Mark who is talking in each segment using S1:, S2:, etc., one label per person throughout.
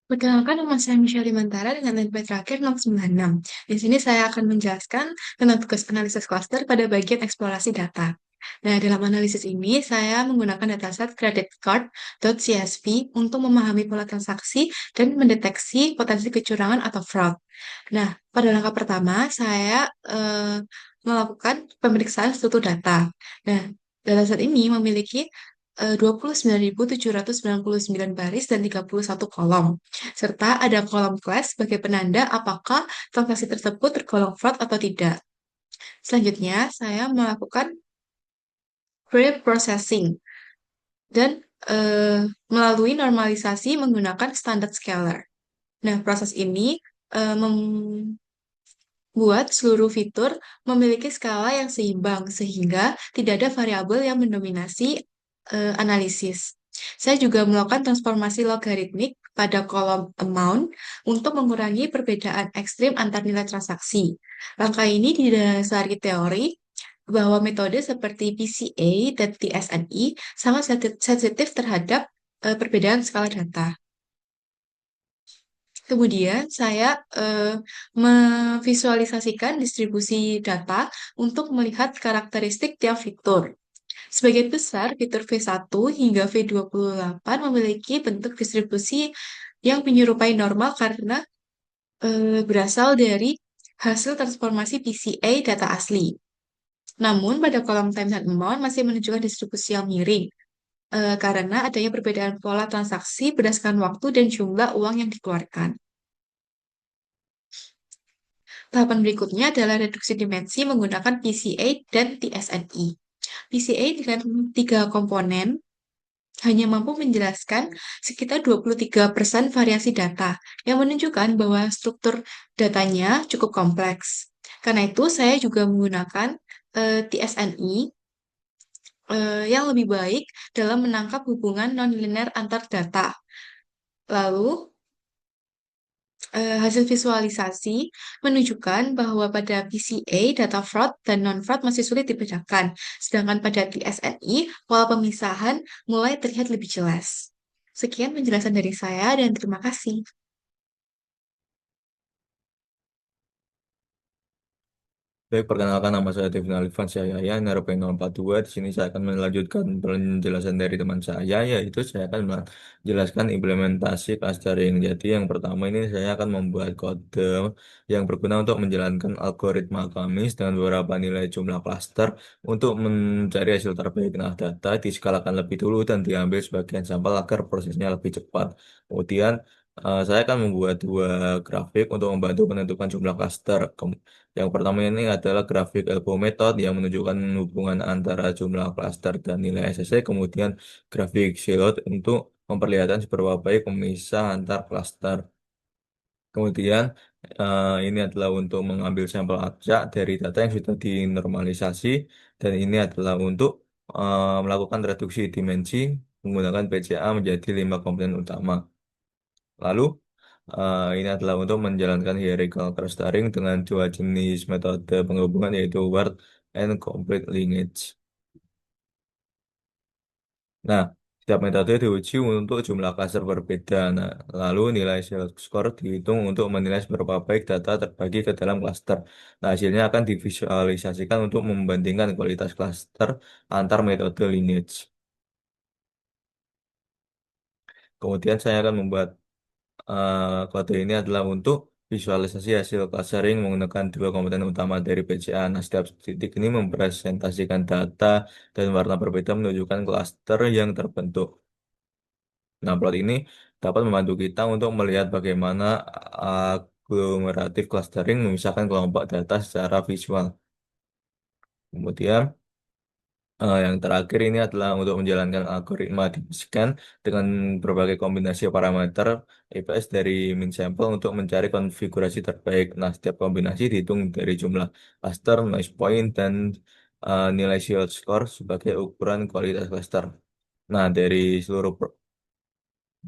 S1: Perkenalkan, nama saya Michelle Mantara dengan NPM terakhir 696. Di sini saya akan menjelaskan tentang tugas analisis cluster pada bagian eksplorasi data. Nah, dalam analisis ini, saya menggunakan dataset creditcard.csv untuk memahami pola transaksi dan mendeteksi potensi kecurangan atau fraud. Nah, pada langkah pertama, saya melakukan pemeriksaan struktur data. Nah, dataset ini memiliki 29.799 baris dan 31 kolom, serta ada kolom class sebagai penanda apakah transaksi tersebut tergolong fraud atau tidak. Selanjutnya, saya melakukan pre-processing dan melalui normalisasi menggunakan standard scalar. Nah, proses ini membuat seluruh fitur memiliki skala yang seimbang sehingga tidak ada variabel yang mendominasi analisis. Saya juga melakukan transformasi logaritmik pada kolom amount untuk mengurangi perbedaan ekstrim antar nilai transaksi. Langkah ini didasari teori bahwa metode seperti PCA dan TSNI sangat sensitif terhadap perbedaan skala data. Kemudian saya memvisualisasikan distribusi data untuk melihat karakteristik tiap fitur. Sebagian besar fitur V1 hingga V28 memiliki bentuk distribusi yang menyerupai normal karena berasal dari hasil transformasi PCA data asli. Namun, pada kolom time dan amount masih menunjukkan distribusi yang miring karena adanya perbedaan pola transaksi berdasarkan waktu dan jumlah uang yang dikeluarkan. Tahapan berikutnya adalah reduksi dimensi menggunakan PCA dan TSNI. PCA dengan 3 komponen hanya mampu menjelaskan sekitar 23% variasi data, yang menunjukkan bahwa struktur datanya cukup kompleks. Karena itu, saya juga menggunakan TSNI yang lebih baik dalam menangkap hubungan nonlinear antar data. Lalu, hasil visualisasi menunjukkan bahwa pada PCA, data fraud dan non-fraud masih sulit dibedakan, sedangkan pada TSNI, pola pemisahan mulai terlihat lebih jelas. Sekian penjelasan dari saya dan terima kasih.
S2: Baik, perkenalkan nama saya Devin Alifan Syahya, Narup 042. Di sini saya akan melanjutkan penjelasan dari teman saya, yaitu saya akan menjelaskan implementasi clustering. Jadi yang pertama ini saya akan membuat kode yang berguna untuk menjalankan algoritma Kamis dengan beberapa nilai jumlah cluster untuk mencari hasil terbaik. Nah, data diskalakan lebih dulu dan diambil sebagian sampel agar prosesnya lebih cepat. Kemudian saya akan membuat dua grafik untuk membantu menentukan jumlah cluster. Yang pertama ini adalah grafik elbow method yang menunjukkan hubungan antara jumlah klaster dan nilai SSC, kemudian grafik silhouette untuk memperlihatkan seberapa baik pemisah antar klaster. Kemudian ini adalah untuk mengambil sampel acak dari data yang sudah dinormalisasi dan ini adalah untuk melakukan reduksi dimensi menggunakan PCA menjadi 5 komponen utama. Lalu ini adalah untuk menjalankan hierarchical clustering dengan dua jenis metode penghubungan yaitu word and complete linkage. Nah, setiap metode diuji untuk jumlah cluster berbeda. Nah, lalu nilai score dihitung untuk menilai seberapa baik data terbagi ke dalam cluster. Nah, hasilnya akan divisualisasikan untuk membandingkan kualitas cluster antar metode lineage. Kemudian saya akan membuat kode ini adalah untuk visualisasi hasil clustering menggunakan dua komponen utama dari PCA. Nah, setiap titik ini mempresentasikan data dan warna berbeda menunjukkan cluster yang terbentuk. Nah, plot ini dapat membantu kita untuk melihat bagaimana aglomeratif clustering memisahkan kelompok data secara visual. Kemudian, yang terakhir ini adalah untuk menjalankan algoritma deep scan dengan berbagai kombinasi parameter EPS dari min sample untuk mencari konfigurasi terbaik. Nah, setiap kombinasi dihitung dari jumlah cluster, noise point, dan nilai shield score sebagai ukuran kualitas cluster. Nah,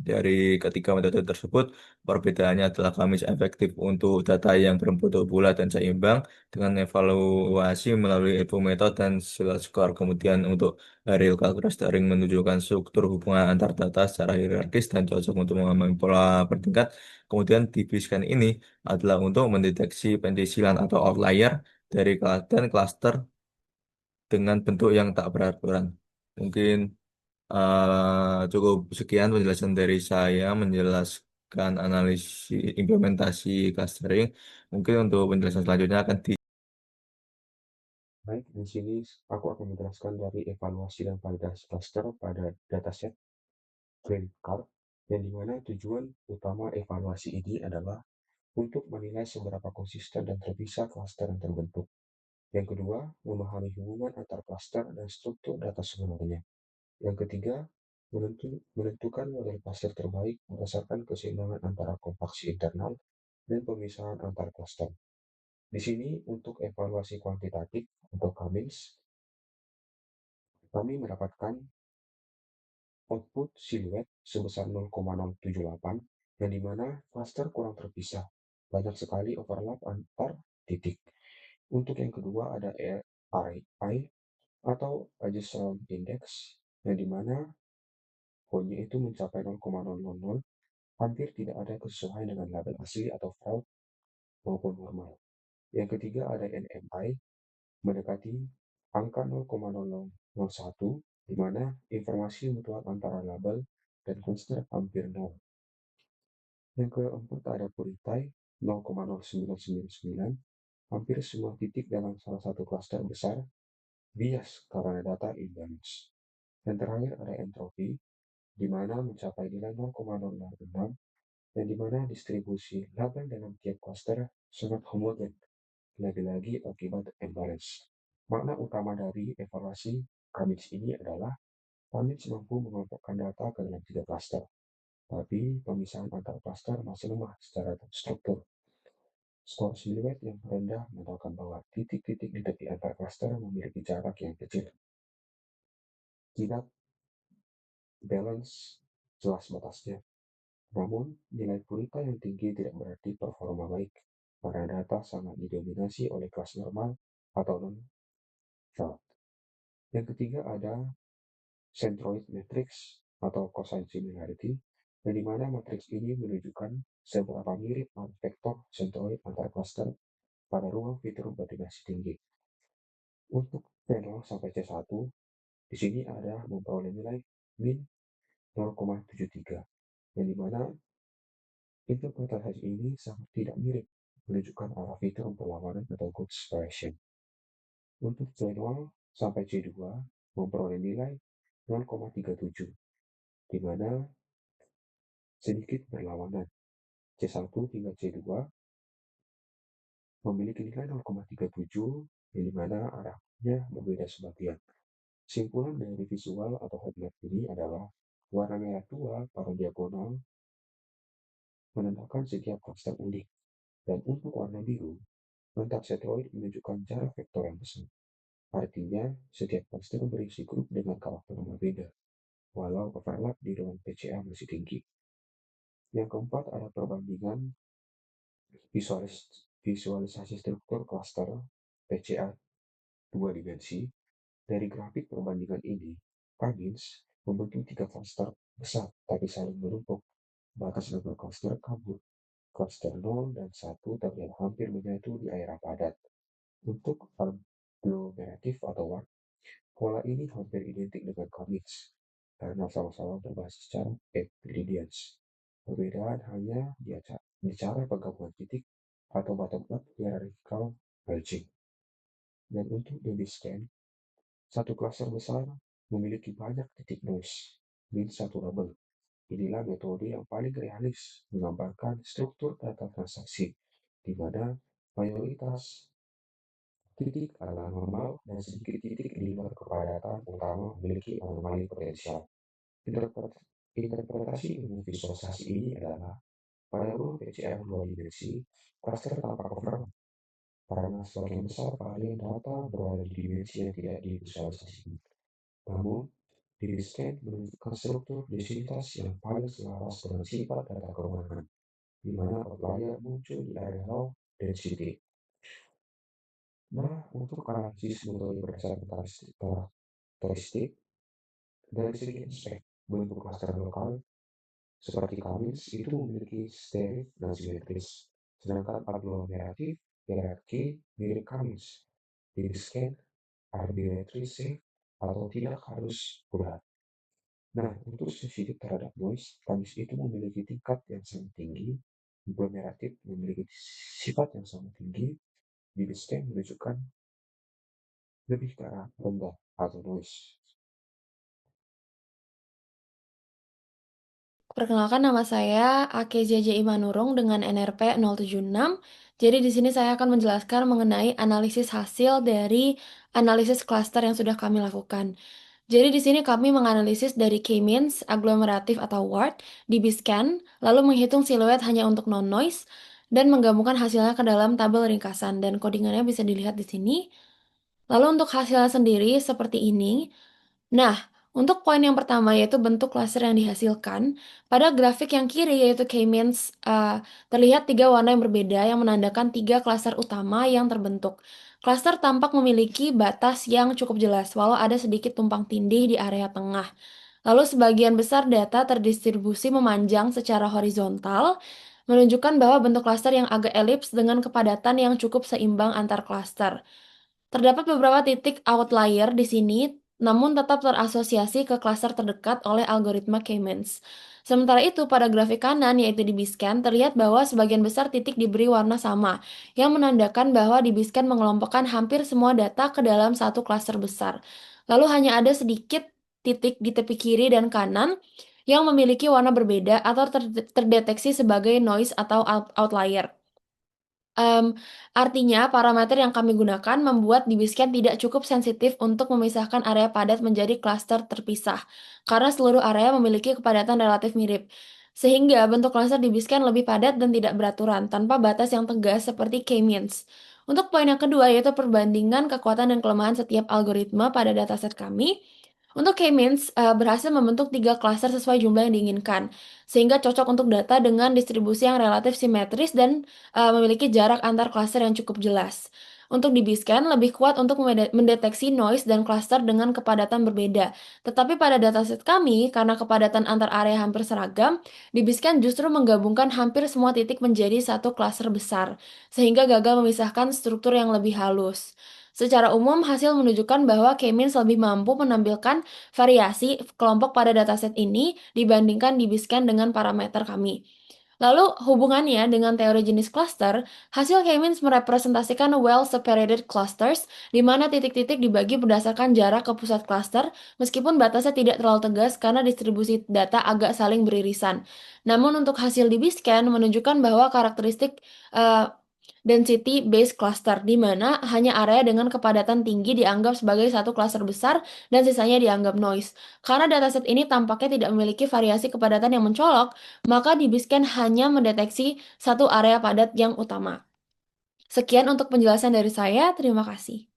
S2: Dari ketiga metode tersebut, perbedaannya adalah Kamis efektif untuk data yang berbentuk bulat dan seimbang dengan evaluasi melalui info metode dan sila skor. Kemudian untuk hierarchical clustering menunjukkan struktur hubungan antar data secara hierarkis dan cocok untuk mengamati pola bertingkat. Kemudian DB-scan ini adalah untuk mendeteksi pendisilan atau outlier dari dan cluster dengan bentuk yang tak beraturan. Mungkin cukup sekian penjelasan dari saya menjelaskan analisis implementasi clustering. Mungkin untuk penjelasan selanjutnya akan di
S3: Baik, di sini aku akan menjelaskan dari evaluasi dan validasi cluster pada dataset credit card, yang dimana tujuan utama evaluasi ini adalah untuk menilai seberapa konsisten dan terpisah cluster yang terbentuk. Yang kedua, memahami hubungan antar cluster dan struktur data sebenarnya. Yang ketiga, menentukan model cluster terbaik berdasarkan keseimbangan antara kompaksi internal dan pemisahan antar cluster. Di sini untuk evaluasi kuantitatif untuk Cummins, kami mendapatkan output siluet sebesar 0,078, yang dimana cluster kurang terpisah. Banyak sekali overlap antar titik. Untuk yang kedua ada RI atau adjustment index, yang dimana poinnya itu mencapai 0,000, hampir tidak ada kesesuaian dengan label asli atau fraud maupun normal. Yang ketiga ada NMI, mendekati angka 0,0001, di mana informasi mutual antara label dan cluster hampir nol. Yang keempat ada Puritai 0,0999, hampir semua titik dalam salah satu cluster besar bias karena data imbalance. Dan terakhir ada entropi, di mana mencapai nilai 0,006, dan di mana distribusi label dalam tiap cluster sangat homogen, lagi-lagi akibat imbalance. Makna utama dari evaluasi Kamits ini adalah Kamits mampu mengelompokkan data ke dalam tiga cluster, tapi pemisahan antar cluster masih lemah secara struktur. Skor siluet yang rendah menandakan bahwa titik-titik di tepi antar cluster memiliki jarak yang kecil. Tidak balance jelas batasnya. Namun, nilai purita yang tinggi tidak berarti performa baik, karena data sangat didominasi oleh kelas normal atau non-fraud. Yang ketiga ada centroid matrix atau cosine similarity, yang dimana matriks ini menunjukkan seberapa mirip vektor centroid antar cluster pada ruang fitur koordinasi tinggi. Untuk P0 sampai C1, di sini ada memperoleh nilai min 0,73, yang dimana interpretasi ini sangat tidak mirip menunjukkan arah fitur perlawanan atau good expression. Untuk C0 sampai C2 memperoleh nilai 0,37, di mana sedikit berlawanan. C1 hingga C2 memiliki nilai 0,37, yang dimana arahnya berbeda sebagian. Simpulan dari visual atau headmap ini adalah warna merah tua pada diagonal menandakan setiap cluster unik, dan untuk warna biru, kontak setroid menunjukkan jarak vektor yang besar. Artinya, setiap cluster berisi grup dengan karakter yang berbeda, walau overlap di ruang PCA masih tinggi. Yang keempat ada perbandingan visualisasi struktur cluster PCA dua dimensi. Dari grafik perbandingan ini, Cummins membentuk tiga cluster besar tapi saling menumpuk. Batas lebar cluster kabur. Cluster 0 dan 1 terlihat hampir menyatu di area padat. Untuk agglomeratif atau WARP, pola ini hampir identik dengan Cummins karena sama-sama berbasis cara Euclideans. Perbedaan hanya di cara penggabungan titik atau bottom-up hierarchical merging. Dan untuk baby scan, satu cluster besar memiliki banyak titik noise, min satu label. Inilah metode yang paling realis menggambarkan struktur data transaksi, di mana mayoritas titik adalah normal dan sedikit titik di luar kepadatan utama memiliki anomali potensial. Interpretasi ilmu visualisasi ini adalah pada ruang PCM dua dimensi, cluster tanpa cover karena sebagian besar varian data berada di dimensi yang tidak divisualisasikan. Namun, DB-Scan menunjukkan struktur densitas yang paling selaras dengan sifat data kerumahan, di mana outlier muncul di area low density. Nah, untuk analisis metode berdasarkan karakteristik dari segi aspek bentuk klaster lokal, seperti Cummins itu memiliki sterif dan simetris, sedangkan aglomeratif hierarki mirip Cummins. DB-Scan arbitrary safe atau tidak harus bulat. Nah, untuk sensitif terhadap noise, Cummins itu memiliki tingkat yang sangat tinggi, aglomeratif memiliki sifat yang sangat tinggi, DB-Scan menunjukkan lebih ke arah rendah atau noise.
S4: Perkenalkan, nama saya AKZJ Imanurung dengan NRP 076. Jadi di sini saya akan menjelaskan mengenai analisis hasil dari analisis klaster yang sudah kami lakukan. Jadi di sini kami menganalisis dari K-means, aglomeratif atau word, DB-scan, lalu menghitung siluet hanya untuk non-noise, dan menggabungkan hasilnya ke dalam tabel ringkasan, dan codingannya bisa dilihat di sini. Lalu untuk hasilnya sendiri seperti ini. Nah, untuk poin yang pertama yaitu bentuk klaster yang dihasilkan, pada grafik yang kiri yaitu K-means terlihat 3 warna yang berbeda yang menandakan 3 klaster utama yang terbentuk. Klaster tampak memiliki batas yang cukup jelas, walau ada sedikit tumpang tindih di area tengah. Lalu sebagian besar data terdistribusi memanjang secara horizontal, menunjukkan bahwa bentuk klaster yang agak elips dengan kepadatan yang cukup seimbang antar klaster. Terdapat beberapa titik outlier di sini, namun tetap terasosiasi ke klaster terdekat oleh algoritma K-means. Sementara itu, pada grafik kanan, yaitu di B-scan, terlihat bahwa sebagian besar titik diberi warna sama, yang menandakan bahwa di B-scan mengelompokkan hampir semua data ke dalam satu klaster besar. Lalu hanya ada sedikit titik di tepi kiri dan kanan yang memiliki warna berbeda atau terdeteksi sebagai noise atau outlier. Artinya, parameter yang kami gunakan membuat DB-scan tidak cukup sensitif untuk memisahkan area padat menjadi klaster terpisah, karena seluruh area memiliki kepadatan relatif mirip. Sehingga bentuk klaster DB-scan lebih padat dan tidak beraturan, tanpa batas yang tegas seperti K-means. Untuk poin yang kedua, yaitu perbandingan kekuatan dan kelemahan setiap algoritma pada dataset kami. Untuk K-means berhasil membentuk 3 klaster sesuai jumlah yang diinginkan, sehingga cocok untuk data dengan distribusi yang relatif simetris dan memiliki jarak antar klaster yang cukup jelas. Untuk DB-scan lebih kuat untuk mendeteksi noise dan klaster dengan kepadatan berbeda. Tetapi pada dataset kami, karena kepadatan antar area hampir seragam, DB-scan justru menggabungkan hampir semua titik menjadi satu klaster besar, sehingga gagal memisahkan struktur yang lebih halus. Secara umum, hasil menunjukkan bahwa K-means lebih mampu menampilkan variasi kelompok pada dataset ini dibandingkan DB-scan dengan parameter kami. Lalu, hubungannya dengan teori jenis cluster, hasil K-means merepresentasikan well-separated clusters, di mana titik-titik dibagi berdasarkan jarak ke pusat cluster, meskipun batasnya tidak terlalu tegas karena distribusi data agak saling beririsan. Namun, untuk hasil DB-scan menunjukkan bahwa karakteristik density-based cluster, di mana hanya area dengan kepadatan tinggi dianggap sebagai satu cluster besar dan sisanya dianggap noise. Karena dataset ini tampaknya tidak memiliki variasi kepadatan yang mencolok, maka DB-scan hanya mendeteksi satu area padat yang utama. Sekian untuk penjelasan dari saya, terima kasih.